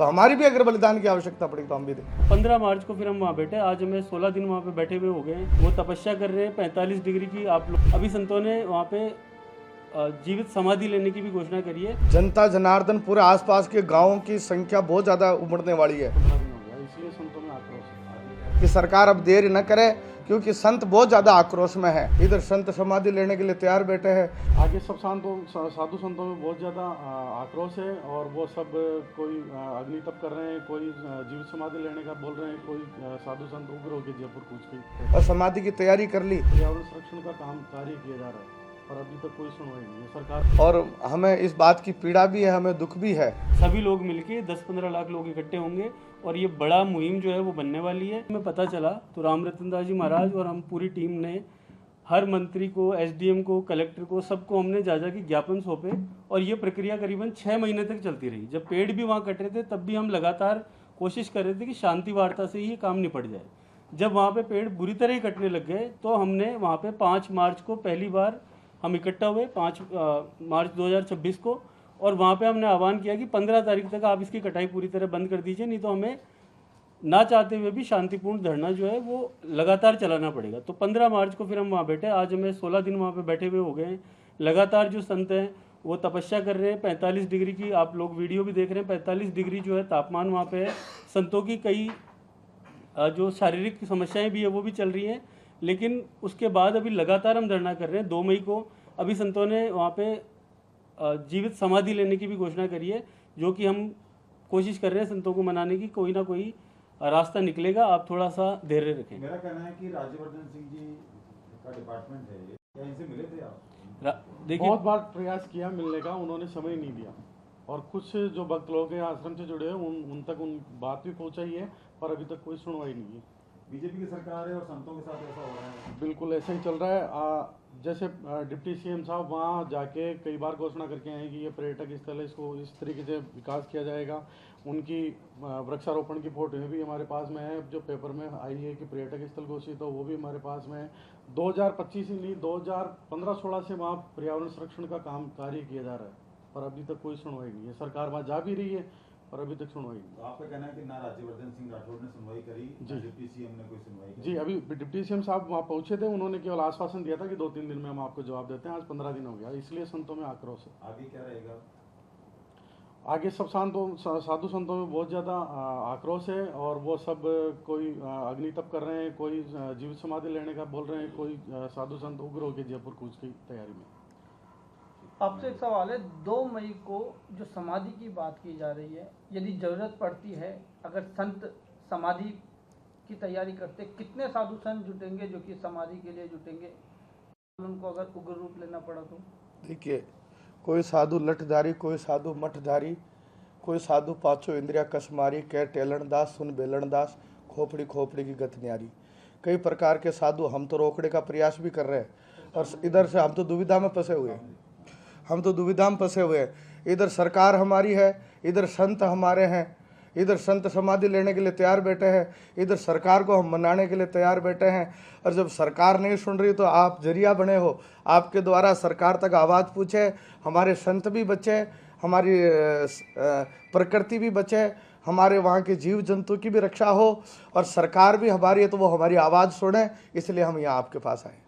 तो हमारी भी अगर बलिदान की आवश्यकता पड़ेगी तो हम भी दें। 15 मार्च को फिर हम वहाँ बैठे। आज हमें 16 दिन वहाँ पे बैठे हुए हो गए हैं। वो तपस्या कर रहे हैं 45 डिग्री की। आप लोग अभी संतों ने वहाँ पे जीवित समाधि लेने की भी घोषणा करी है। जनता जनार्दन पूरे आसपास के गांवों की संख्या बहुत ज़्यादा उमड़ने वाली है। 15 दिन हो गया, इसलिए संतों में आक्रोश है कि सरकार अब देर न करे, क्योंकि संत बहुत ज़्यादा आक्रोश में है। इधर संत समाधि लेने के लिए तैयार बैठे हैं। आगे सब साधु संतों में बहुत ज़्यादा आक्रोश है और वो सब कोई अग्नि तप कर रहे हैं, कोई जीवित समाधि लेने का बोल रहे हैं, कोई साधु संत उग्र होकर जयपुर कूच गई और समाधि की तैयारी कर ली। पर्यावरण संरक्षण का काम कार्य किया जा रहा है पर अभी तक कोई सुनवाई नहीं है सरकार। और हमें इस बात की पीड़ा भी है, हमें दुख भी है। सभी लोग मिलके 10-15 लाख लोग इकट्ठे होंगे और ये बड़ा मुहिम जो है वो बनने वाली है। हमें पता चला तो राम रतन दास जी महाराज और हम पूरी टीम ने हर मंत्री को, एसडीएम को, कलेक्टर को, सबको हमने जा के ज्ञापन सौंपे और ये प्रक्रिया करीबन 6 महीने तक चलती रही। जब पेड़ भी वहाँ कट रहे थे तब भी हम लगातार कोशिश कर रहे थे कि शांति वार्ता से ही ये काम निपट जाए। जब वहाँ पे पेड़ बुरी तरह ही कटने लग गए तो हमने वहाँ पे 5 मार्च को पहली बार हम इकट्ठा हुए, 5 मार्च 2026 को, और वहाँ पे हमने आह्वान किया कि 15 तारीख तक आप इसकी कटाई पूरी तरह बंद कर दीजिए, नहीं तो हमें ना चाहते हुए भी शांतिपूर्ण धरना जो है वो लगातार चलाना पड़ेगा। तो 15 मार्च को फिर हम वहाँ बैठे। आज हमें 16 दिन वहाँ पे बैठे हुए हो गए हैं। लगातार जो संत हैं वो तपस्या कर रहे हैं 45 डिग्री की। आप लोग वीडियो भी देख रहे हैं, 45 डिग्री जो है तापमान वहाँ पे है। संतों की कई जो शारीरिक समस्याएं भी है वो भी चल रही हैं, लेकिन उसके बाद अभी लगातार हम धरना कर रहे हैं। 2 मई को अभी संतों ने वहाँ पे जीवित समाधि लेने की भी घोषणा करी है, जो कि हम कोशिश कर रहे हैं संतों को मनाने की। कोई ना कोई रास्ता निकलेगा, आप थोड़ा सा धैर्य रखें। मेरा कहना है कि राज्यवर्धन सिंह जी का डिपार्टमेंट है, क्या इनसे मिले थे आप? देखिए, बहुत बार प्रयास किया मिलने का, उन्होंने समय नहीं दिया और कुछ जो भक्त लोग हैं आश्रम से जुड़े हैं उन तक उन बात भी पहुंचाई है पर अभी तक कोई सुनवाई नहीं है। बीजेपी की सरकार है और संतों के साथ ऐसा हो रहा है। बिल्कुल ऐसा ही चल रहा है। जैसे डिप्टी सीएम साहब वहाँ जाके कई बार घोषणा करके आए कि ये पर्यटक स्थल है, इसको इस तरीके से विकास किया जाएगा। उनकी वृक्षारोपण की फोटो भी हमारे पास में है, जो पेपर में आई है कि पर्यटक स्थल घोषित हो, वो भी हमारे पास में है। 2025 ही नहीं 2015-16 से वहाँ पर्यावरण संरक्षण का काम कार्य किया जा रहा है पर अभी तक कोई सुनवाई नहीं है। सरकार वहाँ जा भी रही है पर अभी तक सुनवाई नहीं। तो आपका कहना है कि ना राज्यवर्धन सिंह राठौड़ ने सुनवाई करी, ना डिप्टी सीएम ने कोई सुनवाई करी? जी, अभी डिप्टी सीएम साहब वहाँ पहुंचे थे, उन्होंने केवल आश्वासन दिया था कि 2-3 दिन में हम आपको जवाब देते हैं। आज 15 दिन हो गया, इसलिए संतों में आक्रोश है। आगे क्या रहेगा? आगे सब साधु संतों में बहुत ज़्यादा आक्रोश है और वो सब कोई अग्नि तप कर रहे हैं, कोई जीवित समाधि लेने का बोल रहे हैं, कोई साधु संत उग्र होकर जयपुर कूच की तैयारी में। आपसे एक सवाल है, 2 मई को जो समाधि की बात की जा रही है, यदि ज़रूरत पड़ती है, अगर संत समाधि की तैयारी करते, कितने साधु संत जुटेंगे जो कि समाधि के लिए जुटेंगे, उनको अगर उग्र रूप लेना पड़ा तो? देखिए, कोई साधु लठधारी, कोई साधु मठधारी, कोई साधु पाँचों इंद्रिया कसमारी, कह टेलन दास सुन बेलन दास, खोपड़ी खोपड़ी की गत न्यारी। कई प्रकार के साधु हम तो रोकने का प्रयास भी कर रहे हैं और इधर से हम तो दुविधा में फंसे हुए हैं। इधर सरकार हमारी है, इधर संत हमारे हैं, इधर संत समाधि लेने के लिए तैयार बैठे हैं, इधर सरकार को हम मनाने के लिए तैयार बैठे हैं। और जब सरकार नहीं सुन रही तो आप जरिया बने हो, आपके द्वारा सरकार तक आवाज़ पूछे, हमारे संत भी बचे, हमारी प्रकृति भी बचे, हमारे वहाँ के जीव जंतु की भी रक्षा हो और सरकार भी हमारी है तो वो हमारी आवाज़ सुने, इसलिए हम यहाँ आपके पास आए।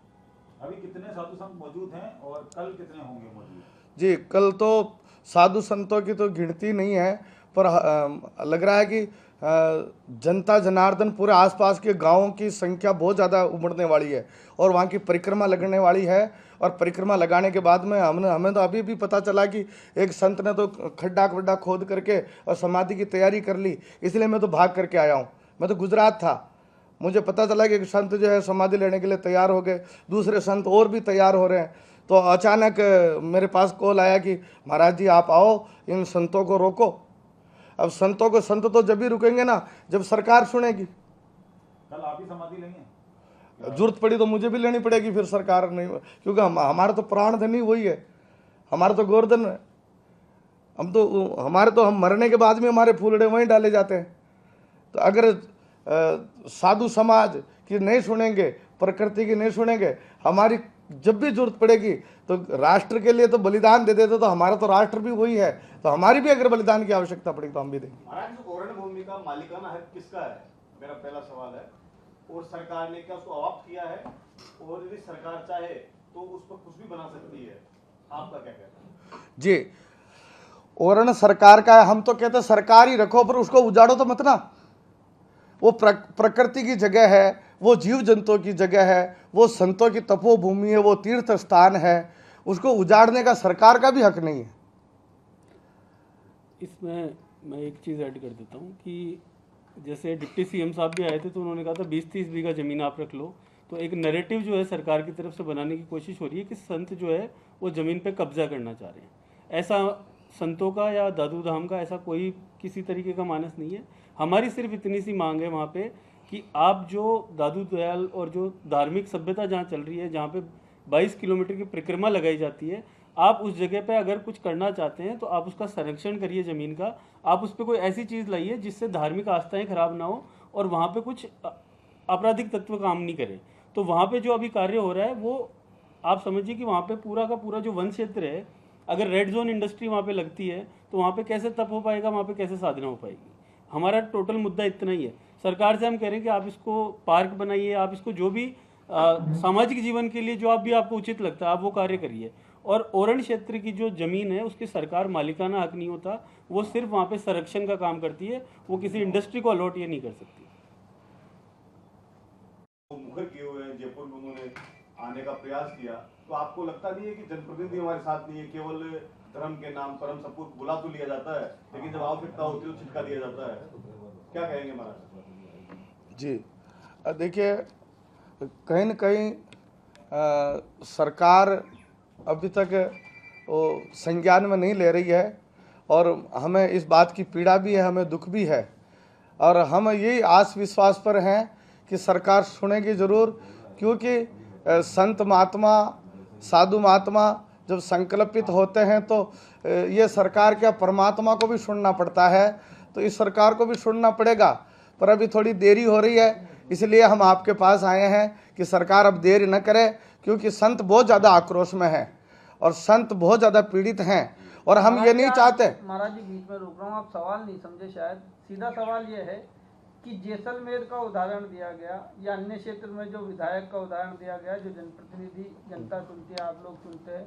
अभी कितने साधु संत मौजूद हैं और कल कितने होंगे मौजूद? जी, कल तो साधु संतों की तो गिनती नहीं है, पर लग रहा है कि जनता जनार्दन पूरे आसपास के गांवों की संख्या बहुत ज़्यादा उमड़ने वाली है और वहाँ की परिक्रमा लगने वाली है। और परिक्रमा लगाने के बाद में हमें तो अभी भी पता चला कि एक संत ने तो खड्डा खोद करके और समाधि की तैयारी कर ली, इसलिए मैं तो भाग करके आया हूँ। मैं तो गुजरात था, मुझे पता चला कि एक संत जो है समाधि लेने के लिए तैयार हो गए, दूसरे संत और भी तैयार हो रहे हैं। तो अचानक मेरे पास कॉल आया कि महाराज जी आप आओ, इन संतों को रोको। अब संत तो जब भी रुकेंगे ना जब सरकार सुनेगी। कल आप ही समाधि लेंगे? जरूरत पड़ी तो मुझे भी लेनी पड़ेगी फिर, सरकार नहीं, क्योंकि हमारा तो प्राण धन ही वही है, हमारा तो गोवर्धन है। हम मरने के बाद में हमारे फूलड़े वहीं डाले जाते हैं। तो अगर साधु समाज की नहीं सुनेंगे, प्रकृति की नहीं सुनेंगे, हमारी जब भी जरूरत पड़ेगी तो राष्ट्र के लिए तो बलिदान दे देते, तो हमारा तो राष्ट्र भी वही है, तो हमारी भी अगर बलिदान की आवश्यकता पड़ेगी तो हम भी देंगे। महाराज, ओरण भूमि का मालिकाना हक किसका है, मेरा पहला सवाल है। और सरकार ने क्या उसको अवाप्त किया है, और यदि सरकार चाहे तो उस पर कुछ भी बना सकती है, आपका क्या कहना है? जी, ओरण सरकार का है, हम तो कहते हैं सरकार ही रखो, पर उसको उजाड़ो तो मत ना। वो प्रकृति की जगह है, वो जीव जंतुओं की जगह है, वो संतों की तपोभूमि है, वो तीर्थ स्थान है, उसको उजाड़ने का सरकार का भी हक नहीं है। इसमें मैं एक चीज़ ऐड कर देता हूँ कि जैसे डिप्टी सीएम साहब भी आए थे तो उन्होंने कहा था 20-30 बीघा ज़मीन आप रख लो, तो एक नैरेटिव जो है सरकार की तरफ से बनाने की कोशिश हो रही है कि संत जो है वो ज़मीन पे कब्जा करना चाह रहे हैं। ऐसा संतों का या दादू धाम का ऐसा कोई किसी तरीके का मानस नहीं है। हमारी सिर्फ इतनी सी मांग है वहाँ पे कि आप जो दादू दयाल और जो धार्मिक सभ्यता जहाँ चल रही है, जहाँ पे 22 किलोमीटर की परिक्रमा लगाई जाती है, आप उस जगह पे अगर कुछ करना चाहते हैं तो आप उसका संरक्षण करिए ज़मीन का। आप उस पर कोई ऐसी चीज़ लाइए जिससे धार्मिक आस्थाएं खराब ना हो और वहाँ पे कुछ आपराधिक तत्व काम नहीं करें। तो वहाँ पे जो अभी कार्य हो रहा है वो आप समझिए कि वहाँ पे पूरा का पूरा जो वन क्षेत्र है, अगर रेड जोन इंडस्ट्री वहाँ पे लगती है तो वहाँ पे कैसे तप हो पाएगा, वहाँ पे कैसे साधना हो पाएगी। हमारा टोटल मुद्दा इतना ही है। सरकार से हम कह रहे हैं कि आप इसको पार्क बनाइए, आप इसको जो भी सामाजिक जीवन के लिए जो आप भी आपको उचित लगता है आप वो कार्य करिए। और ओरण क्षेत्र की जो ज़मीन है उसकी सरकार मालिकाना हक नहीं होता, वो सिर्फ वहाँ पे संरक्षण का काम करती है, वो किसी इंडस्ट्री को अलॉट ये नहीं कर सकती। मुखर किए हुए हैं, जयपुर में उन्होंने आने का प्रयास किया, तो आपको लगता नहीं है कि जनप्रतिनिधि हमारे साथ नहीं है, केवल धर्म के नाम पर हम सबको बुला तो लिया जाता है लेकिन जब आवश्यकता होती है तो छिटका दिया जाता है, क्या कहेंगे महाराज? जी, देखिए कहीं न कहीं सरकार अभी तक वो संज्ञान में नहीं ले रही है और हमें इस बात की पीड़ा भी है, हमें दुख भी है और हम यही आस विश्वास पर हैं कि सरकार सुनेगी ज़रूर, क्योंकि संत महात्मा साधु महात्मा जब संकल्पित होते हैं तो ये सरकार क्या परमात्मा को भी सुनना पड़ता है, तो इस सरकार को भी सुनना पड़ेगा। पर अभी थोड़ी देरी हो रही है, इसलिए हम आपके पास आए हैं कि सरकार अब देरी न करे, क्योंकि संत बहुत ज़्यादा आक्रोश में हैं और संत बहुत ज़्यादा पीड़ित हैं और हम ये नहीं चाहते। महाराज जी बीच में रोक रहा हूँ, आप सवाल नहीं समझे शायद। सीधा सवाल ये है कि जैसलमेर का उदाहरण दिया गया या अन्य क्षेत्र में जो विधायक का उदाहरण दिया गया, जो जनप्रतिनिधि जनता चुनती है, आप लोग चुनते हैं,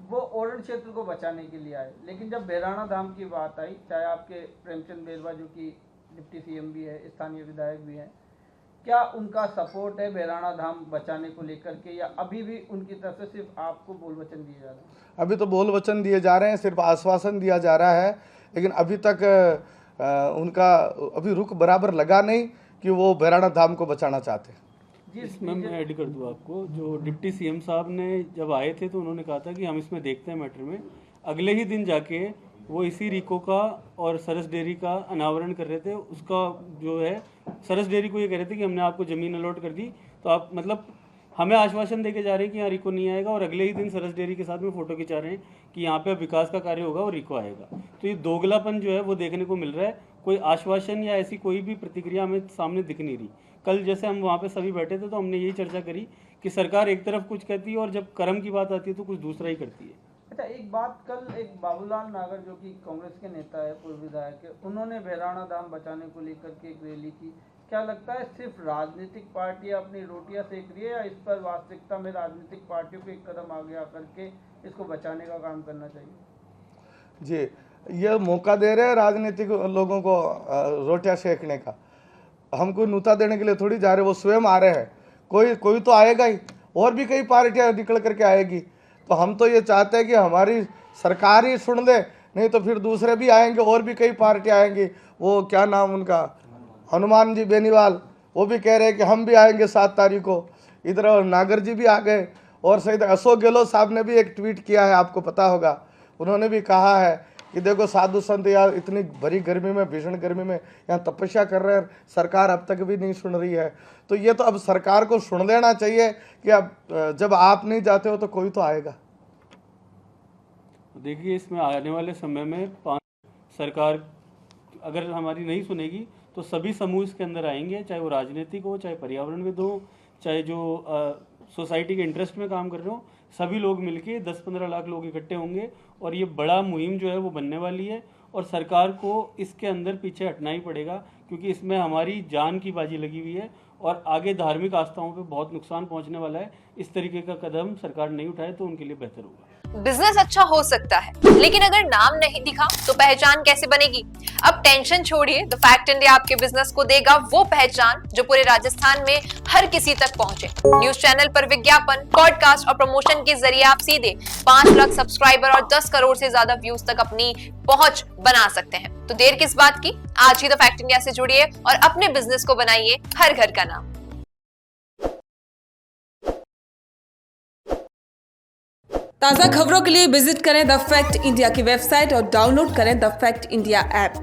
वो ओरण क्षेत्र को बचाने के लिए आए। लेकिन जब भैराणा धाम की बात आई, चाहे आपके प्रेमचंद बेरवा जो कि डिप्टी सीएम भी है, स्थानीय विधायक भी हैं, क्या उनका सपोर्ट है भैराणा धाम बचाने को लेकर के, या अभी भी उनकी तरफ से सिर्फ आपको बोल वचन दिए जा रहे हैं? अभी तो बोल वचन दिए जा रहे हैं, सिर्फ आश्वासन दिया जा रहा है, लेकिन अभी तक उनका अभी रुख बराबर लगा नहीं कि वो भैराणा धाम को बचाना चाहते हैं। इसमें मैं ऐड कर दूँ आपको, जो डिप्टी सीएम साहब ने जब आए थे तो उन्होंने कहा था कि हम इसमें देखते हैं मैटर में। अगले ही दिन जाके वो इसी रिको का और सरस डेयरी का अनावरण कर रहे थे। उसका जो है सरस डेयरी को ये कह रहे थे कि हमने आपको ज़मीन अलॉट कर दी, तो आप मतलब हमें आश्वासन देके जा रहे हैं कि यहाँ रिको नहीं आएगा, और अगले ही दिन सरस डेयरी के साथ में फ़ोटो खिंचा रहे हैं कि यहाँ पे विकास का कार्य होगा और रिको आएगा। तो ये दोगलापन जो है वो देखने को मिल रहा है। कोई आश्वासन या ऐसी कोई भी प्रतिक्रिया हमें सामने दिख नहीं रही। कल जैसे हम वहाँ पे सभी बैठे थे तो हमने यही चर्चा करी कि सरकार एक तरफ कुछ कहती है और जब कर्म की बात आती है तो कुछ दूसरा ही करती है। अच्छा, एक बात, कल एक बाबूलाल नागर जो कि कांग्रेस के नेता है, पूर्व विधायक है, उन्होंने भैराणा धाम बचाने को लेकर के एक रैली की। क्या लगता है सिर्फ राजनीतिक पार्टियां अपनी रोटियां सेक रही है, या इस पर वास्तविकता में राजनीतिक पार्टियों को एक कदम आगे आकर के इसको बचाने का काम करना चाहिए? जी, ये मौका दे रहे हैं राजनीतिक लोगों को रोटियां सेकने का। हमको न्यूता देने के लिए थोड़ी जा रहे, वो स्वयं आ रहे हैं। कोई तो आएगा ही, और भी कई पार्टियां निकल करके आएगी। तो हम तो ये चाहते हैं कि हमारी सरकार ही सुन ले, नहीं तो फिर दूसरे भी आएंगे और भी कई पार्टियां आएंगी। वो क्या नाम उनका, हनुमान जी बेनीवाल, वो भी कह रहे हैं कि हम भी आएंगे 7 तारीख को। इधर नागर जी भी आ गए, और सहित अशोक गहलोत साहब ने भी एक ट्वीट किया है, आपको पता होगा। उन्होंने भी कहा है कि देखो साधु संत यार इतनी भरी गर्मी में, भीषण गर्मी में यहाँ तपस्या कर रहे हैं, सरकार अब तक भी नहीं सुन रही है। तो ये तो अब सरकार को सुन लेना चाहिए कि अब जब आप नहीं जाते हो तो कोई तो आएगा। देखिए, इसमें आने वाले समय में सरकार अगर हमारी नहीं सुनेगी तो सभी समूह इसके अंदर आएंगे, चाहे वो राजनीतिक हो, चाहे पर्यावरणविद हो, चाहे जो सोसाइटी के इंटरेस्ट में काम कर रहे हो, सभी लोग मिलके 10-15 लाख लोग इकट्ठे होंगे और ये बड़ा मुहिम जो है वो बनने वाली है और सरकार को इसके अंदर पीछे हटना ही पड़ेगा, क्योंकि इसमें हमारी जान की बाजी लगी हुई है और आगे धार्मिक आस्थाओं पे बहुत नुकसान पहुंचने वाला है। इस तरीके का कदम सरकार नहीं उठाए तो उनके लिए बेहतर होगा। बिजनेस अच्छा हो सकता है, लेकिन अगर नाम नहीं दिखा तो पहचान कैसे बनेगी? अब टेंशन छोड़िए, द फैक्ट इंडिया आपके बिजनेस को देगा वो पहचान जो पूरे राजस्थान में हर किसी तक पहुंचे। न्यूज चैनल पर विज्ञापन, पॉडकास्ट और प्रमोशन के जरिए आप सीधे 5 लाख सब्सक्राइबर और 10 करोड़ से ज्यादा व्यूज तक अपनी पहुंच बना सकते हैं। तो देर किस बात की, आज ही द फैक्ट इंडिया से जुड़िए और अपने बिजनेस को बनाइए हर घर का नाम। ताज़ा खबरों के लिए विजिट करें द फैक्ट इंडिया की वेबसाइट और डाउनलोड करें द फैक्ट इंडिया ऐप।